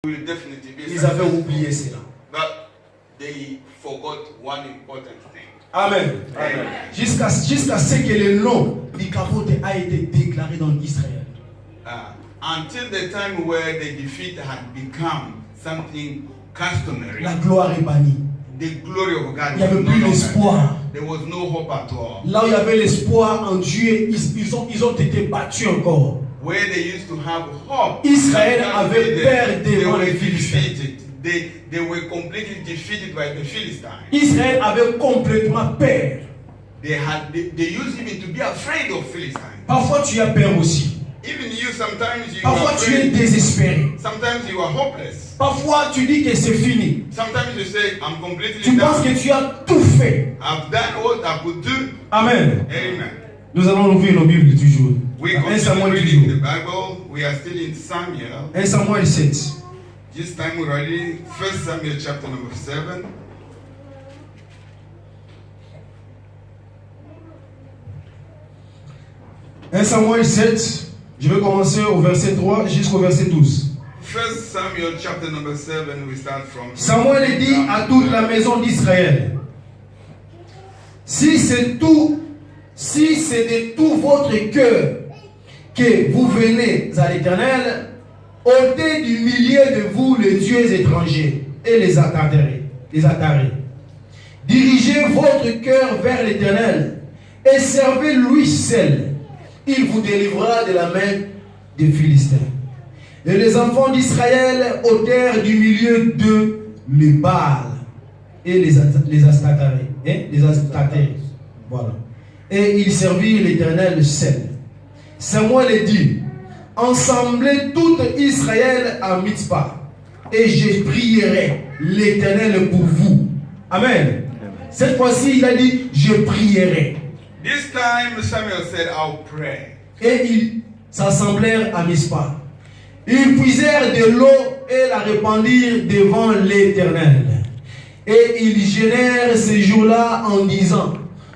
will definitely be Ils avaient oublié cela. But they forgot one important thing. Amen. Amen. Jusqu'à ce que le nom du capote a été déclaré dans Israël. Until the time where the defeat had become something customary. La gloire est bannie. The glory of God. Il n'y avait plus l'espoir. There was no hope at all. Là où il y avait l'espoir en Dieu, ils ont été battus encore. Where they used to have hope. Israël avait peur devant les Philistins. They were completely defeated by the Philistines. Israël avait complètement peur. They used even to be afraid of Philistines. Parfois tu as peur aussi. Even you, sometimes you Parfois are tu es afraid. désespéré. Sometimes you are hopeless. Parfois tu dis que c'est fini. Sometimes you say, I'm completely Tu penses done. que tu as tout fait. I've done what I could do. Amen. Amen. Nous allons ouvrir nos Bibles toujours. We 1 continue Samuel reading the toujours. Bible. We are still in Samuel. 1 Samuel 7. This time we're reading 1 Samuel chapter number 7. Samuel 7, je vais commencer au verset 3 jusqu'au verset 12. 1 Samuel chapter number 7, we start from... Samuel dit à toute la maison d'Israël, si c'est de tout votre cœur que vous venez à l'Éternel, ôtez du milieu de vous les dieux étrangers et les attarés. Dirigez votre cœur vers l'Éternel et servez-lui seul. Il vous délivrera de la main des Philistins. Et les enfants d'Israël ôtèrent du milieu de les Baal et les Astartés. Voilà. Et ils servirent l'Éternel seul. Samuel dit, assemblez tout Israël à Mitzpah, et je prierai l'Éternel pour vous. Amen. Cette fois-ci, il a dit, je prierai. This time Samuel said, I'll pray. Et ils s'assemblèrent à Mitzpah. Ils puisèrent de l'eau et la répandirent devant l'Éternel. Et ils gênèrent ces jours-là en disant,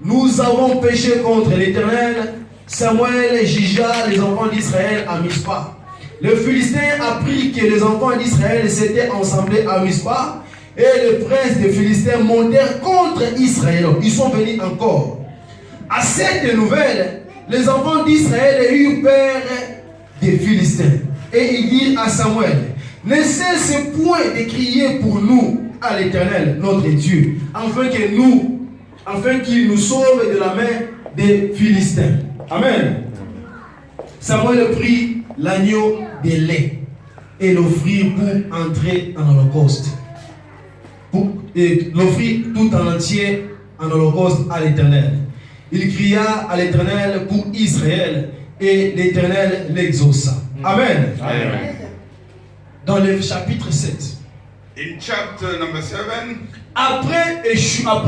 nous avons péché contre l'Éternel. Samuel jugea les enfants d'Israël à Mitzpah. Le Philistin apprit que les enfants d'Israël s'étaient assemblés à Mitzpah. Et les princes des Philistins montèrent contre Israël. Ils sont venus encore. À cette nouvelle, les enfants d'Israël eurent peur des Philistins. Et ils dirent à Samuel, ne cesse point de crier pour nous à l'Éternel, notre Dieu, afin qu'il nous sauve de la main des Philistins. Amen. Samuel prit l'agneau de lait et l'offrit pour entrer en holocauste. Et l'offrit tout en entier en holocauste à l'Éternel. Il cria à l'Éternel pour Israël et l'Éternel l'exauça. Amen. Amen. Dans le chapitre 7. In chapter number 7, Après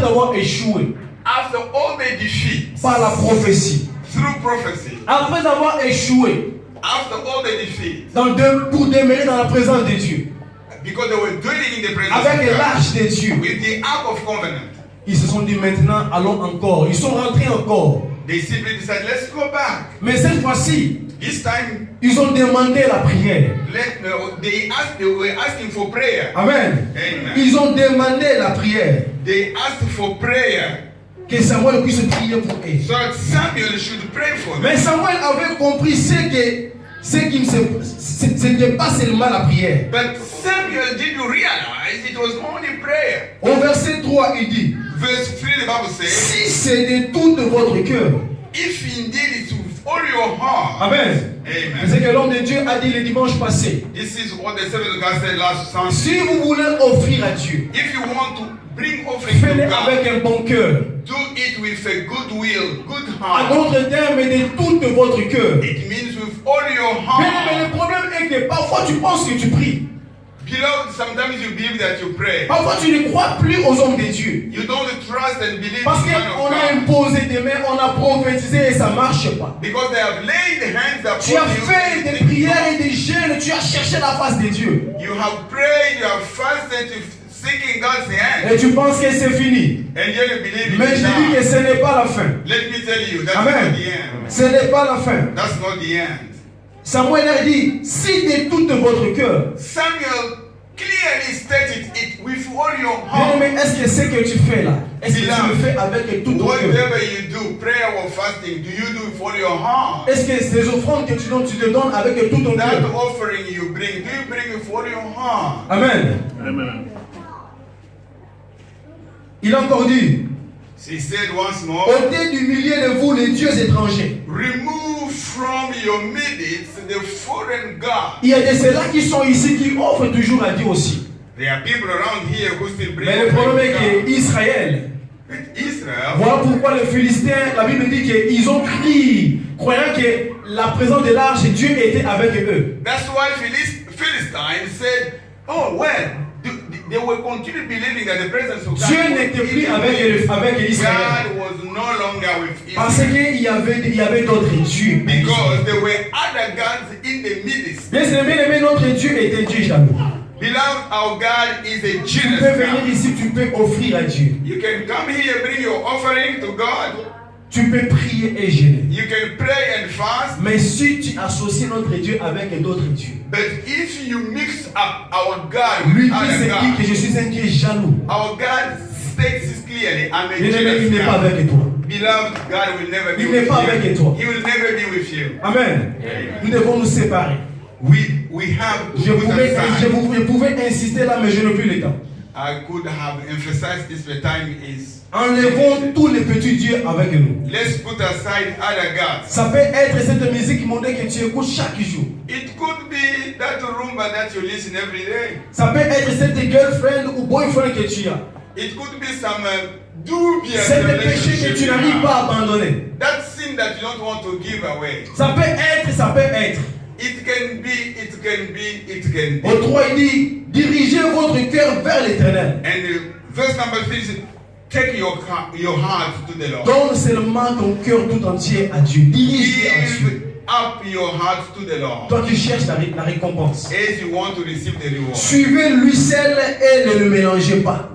avoir échoué after all the defeat, par la prophétie, through prophecy, après avoir échoué after all the defeat, pour demeurer dans la présence de Dieu, because they were dwelling in the presence avec of God, l'arche de Dieu, with the Ark of Covenant, ils se sont dit maintenant allons encore. Ils sont rentrés encore. they simply decided, let's go back. Mais cette fois-ci, This time, ils ont demandé la prière. they were asking for prayer. Amen. Amen. Ils ont demandé la prière. They asked for prayer Que Samuel puisse prier pour eux. so that Samuel should pray for them. Mais Samuel avait compris ce n'était pas seulement la prière. But Samuel didn't realize it was only prayer. Au verset 3, il dit, Verse 3, the Bible says, si c'est de tout de votre cœur. if indeed it's with all your heart. Amen. Amen. C'est ce que l'homme de Dieu a dit le dimanche passé. This is what the servant of God said last Sunday. Si vous voulez offrir à Dieu, If you want to bring offering faites-le to God, avec un bon cœur. do it with a good will, good En heart. d'autres termes, de tout de votre cœur. It means with all your Mais heart. le problème est que parfois tu penses que tu pries. Beloved, sometimes you believe that you pray. Parfois tu ne crois plus aux hommes de Dieu. You don't trust and believe Parce in the man qu'on of a God. imposé des mains, on a prophétisé et ça ne marche pas. Because they have laid the hands upon Tu as you. fait des prières et des jeûnes, tu as cherché la face de Dieu. You have prayed, you have fasted, seeking God's hand. Et tu penses que c'est fini. And yet you believe it Mais is je dis que done. ce n'est pas la fin. Let me tell you, that's Amen. not the end. Ce n'est pas la fin. That's not the end. Samuel leur dit, si de tout votre cœur. Samuel clearly stated it with all your heart. Bien-aimé, est-ce que ce que tu fais là, est-ce que tu le fais avec tout ton cœur? Whatever you do, prayer or fasting, do you do it for your heart? Est-ce que ces offrandes que tu donnes, tu te donnes avec tout ton That cœur? offering you bring, do you bring it for your heart? Amen. Amen. Il a encore dit, He said once more, ôtez du milieu de vous les dieux étrangers. remove from your midst the foreign gods. Il y a de ceux-là qui sont ici qui offrent toujours à Dieu aussi. There are people around here who still bring Mais le problème est offering to God. qu'Israël, But Israel, voilà pourquoi les Philistins, la Bible dit qu'ils ont crié, croyant que la présence de l'arche, Dieu était avec eux. that's why Philistines said, oh well, they will continue believing that the presence of God Dieu was n'était plus in avec them. Israël. God was no longer with Parce Israel. qu'il y avait d'autres dieux. Because there were other gods in the midst. Bien aimé, notre Dieu est un Dieu jaloux. Beloved, our God is a Tu jealous peux venir God. ici, tu peux offrir à Dieu. You can come here, bring your offering to God. Tu peux prier et jeûner. You can pray and fast. Mais si tu associes notre Dieu avec d'autres dieux, But if you mix up our God lui with qui other se dit que gods, je suis un Dieu jaloux, our God states this clearly. I'm a bien aimé, il jealous n'est pas God. avec toi. Beloved, God will never be Il n'est with pas you. avec toi. He will never be with you. Amen. Nous devons nous séparer. We have to put aside. Je pouvais insister là, mais je n'ai plus le temps. I could have emphasized this, but time is. Enlevons tous les petits dieux avec nous. Let's put aside other gods. Ça peut être cette musique mondaine que tu écoutes chaque jour. It could be that rumba that you listen every day. Ça peut être cette girlfriend ou boyfriend que tu as. It could be some dubious C'est le péché que relationship tu you n'arrives have. pas à abandonner. That sin that you don't want to give away. Ça peut être. It can be, it can be, it can be. Au 3, il dit, dirigez votre cœur vers l'éternel. And verse number 3 says, take your heart to the Lord. Donne seulement ton cœur tout entier à Dieu. Dirige-le à Dieu. Give up your heart to the Lord. Toi qui cherches la récompense. As you want to receive the reward. Suivez-lui seul et ne le mélangez pas.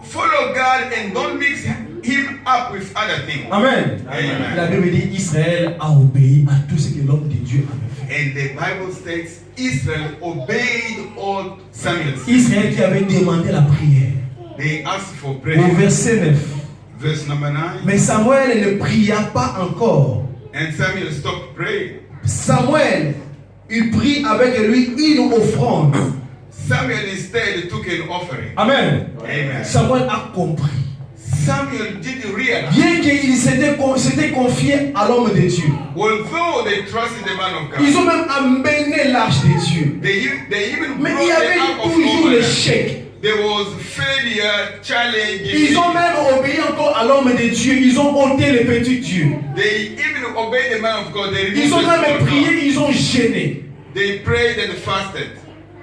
Follow God and don't mix him up with other things. Amen. Amen. La Bible dit Israël a obéi à tout ce que l'homme de Dieu avait fait. And the Bible states Israel obeyed all Samuel said. Israël qui avait demandé la prière. They asked for Au prayer. verset 9. Verse number 9. Mais Samuel ne pria pas encore. And Samuel stopped praying. Samuel, il prit avec lui une offrande. Samuel instead took an offering. Amen. Amen. Samuel a compris. Samuel didn't realize. Bien qu'il s'était confié à l'homme de Dieu. Although they trusted the man of Ils God, ont même amené l'arche de Dieu. they even Mais brought il y the avait ark of toujours Covenant. l'échec. There was failure, challenge. Ils ont même obéi encore à l'homme de Dieu. Ils ont ôté les petits dieux. They even obeyed the man of God. They Ils ont removed the même small prié, God. ils ont gêné. They prayed and fasted.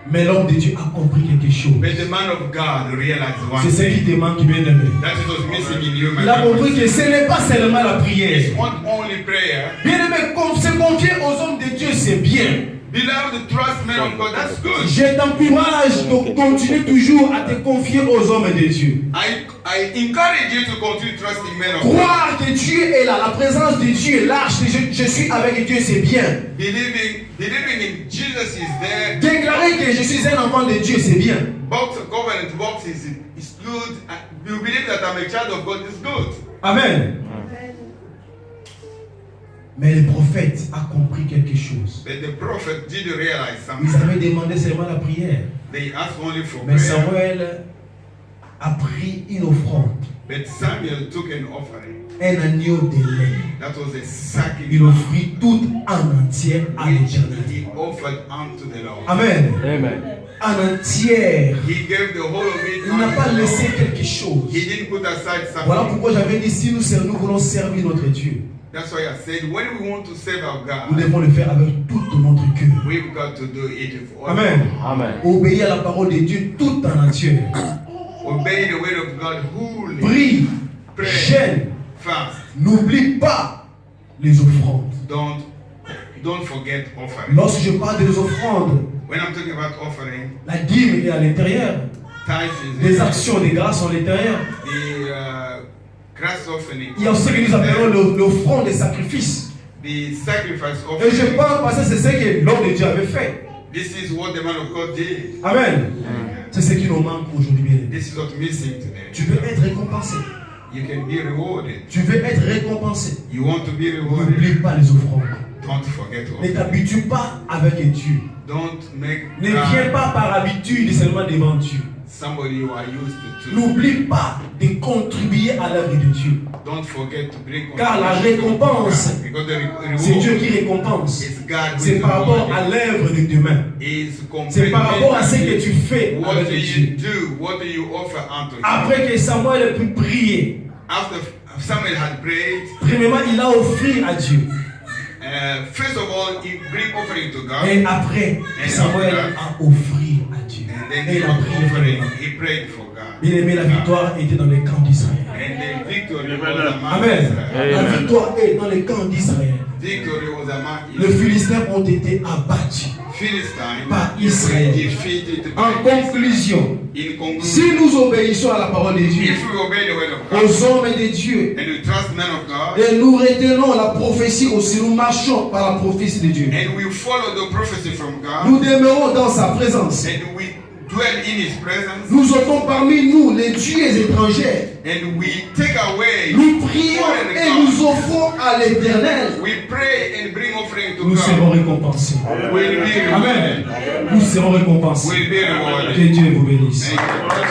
Mais l'homme de Dieu a compris quelque chose. But the man of God realized one C'est ce qui thing. te manque, bien aimé. That it was missing in you, my Il a compris brothers. que ce n'est pas seulement la prière. It's not only prayer. Bien aimé, se confier aux hommes de Dieu, c'est bien. Beloved, trust men of God. That's good. Je t'encourage de continuer toujours à te confier aux hommes de Dieu. I encourage you to continue trusting men of God. Croire que Dieu est là, la présence de Dieu est là, je suis avec Dieu, c'est bien. Believing in Jesus is there. Déclarer que je suis un enfant de Dieu, c'est bien. Both covenant box is good. You believe that I'm a child of God is good. Amen. Mais le prophète a compris quelque chose. But the prophet did realize Ils something. avaient demandé seulement la prière. They asked only for Mais prayer. Samuel a pris une offrande, But Samuel took an offering. un agneau de lait. That was a sacrifice. Il offrit tout en entière à Which l'Éternel. he offered unto the Lord. Amen. Amen. En entière. He gave the whole of it. Il n'a unto pas the laissé Lord. quelque chose. He didn't put aside Voilà something. pourquoi j'avais dit, si nous voulons servir notre Dieu, That's why I said when we want to save our nous God, devons le faire avec tout notre cœur. we've got to do it with all. Amen. Amen. Obéir à la parole de Dieu tout en entier. Obey the word of God wholly. Prie, Pray. gêne, Fast. n'oublie pas les offrandes. Don't forget offering. Lorsque je parle des offrandes, When I'm talking about offering, la dîme est à l'intérieur. tithe is Les there. actions des grâces sont à l'intérieur. The grass offering. Il y a aussi ce que nous appelons l'offrande des sacrifices. The the sacrifice Et je offering. pense parce que c'est ce que l'homme de Dieu avait fait. This is what the man of God did. Amen. C'est ce qui nous manque aujourd'hui, bien-aimés. This is what's missing today. Tu veux être récompensé. You can be rewarded. Tu veux être récompensé. You want to be rewarded. N'oublie pas les offrandes. Don't forget Ne offering. t'habitue pas avec Dieu. Don't make Ne viens pas par habitude seulement devant Dieu. somebody you are used to. N'oublie pas de contribuer à l'œuvre de Dieu. Don't forget to bring Car la contribution to récompense, God, because the c'est Dieu reward qui récompense. is God C'est who par rapport à reward l'œuvre de demain. is C'est par rapport à ce que completely tu fais what do avec you Dieu. do? What do you offer unto him? Après que Samuel ait pu prier, After Samuel had prayed, premièrement, il a offert à Dieu. first of all, he bring offering to God, Et après, Samuel a offert à Dieu. and then Et he il a was prié. offering. He prayed for God. Bien aimé, la victoire était dans les camps d'Israël. And the victory was among Amen. Israel. La victoire est dans les camps d'Israël. Victory was among Les Israel. Philistins ont été abattus. Philistines Par were Israël. defeated En by conclusion, Israel. In conclusion, si nous obéissons à la parole de Dieu, if we obey the word of God aux hommes de Dieu, and we trust men of God et nous retenons la prophétie aussi, nous marchons par la prophétie de Dieu. and we follow the prophecy from God Nous demeurons dans sa présence. and we dwell in His presence Nous ôtons parmi nous les dieux étrangers. and we take away Nous prions foreign et gods. nous offrons à l'Éternel. We pray and bring offering to Nous serons God. récompensés. We'll be Amen. rewarded. Nous serons récompensés. We'll be Que rewarded. Dieu vous bénisse. Thank you.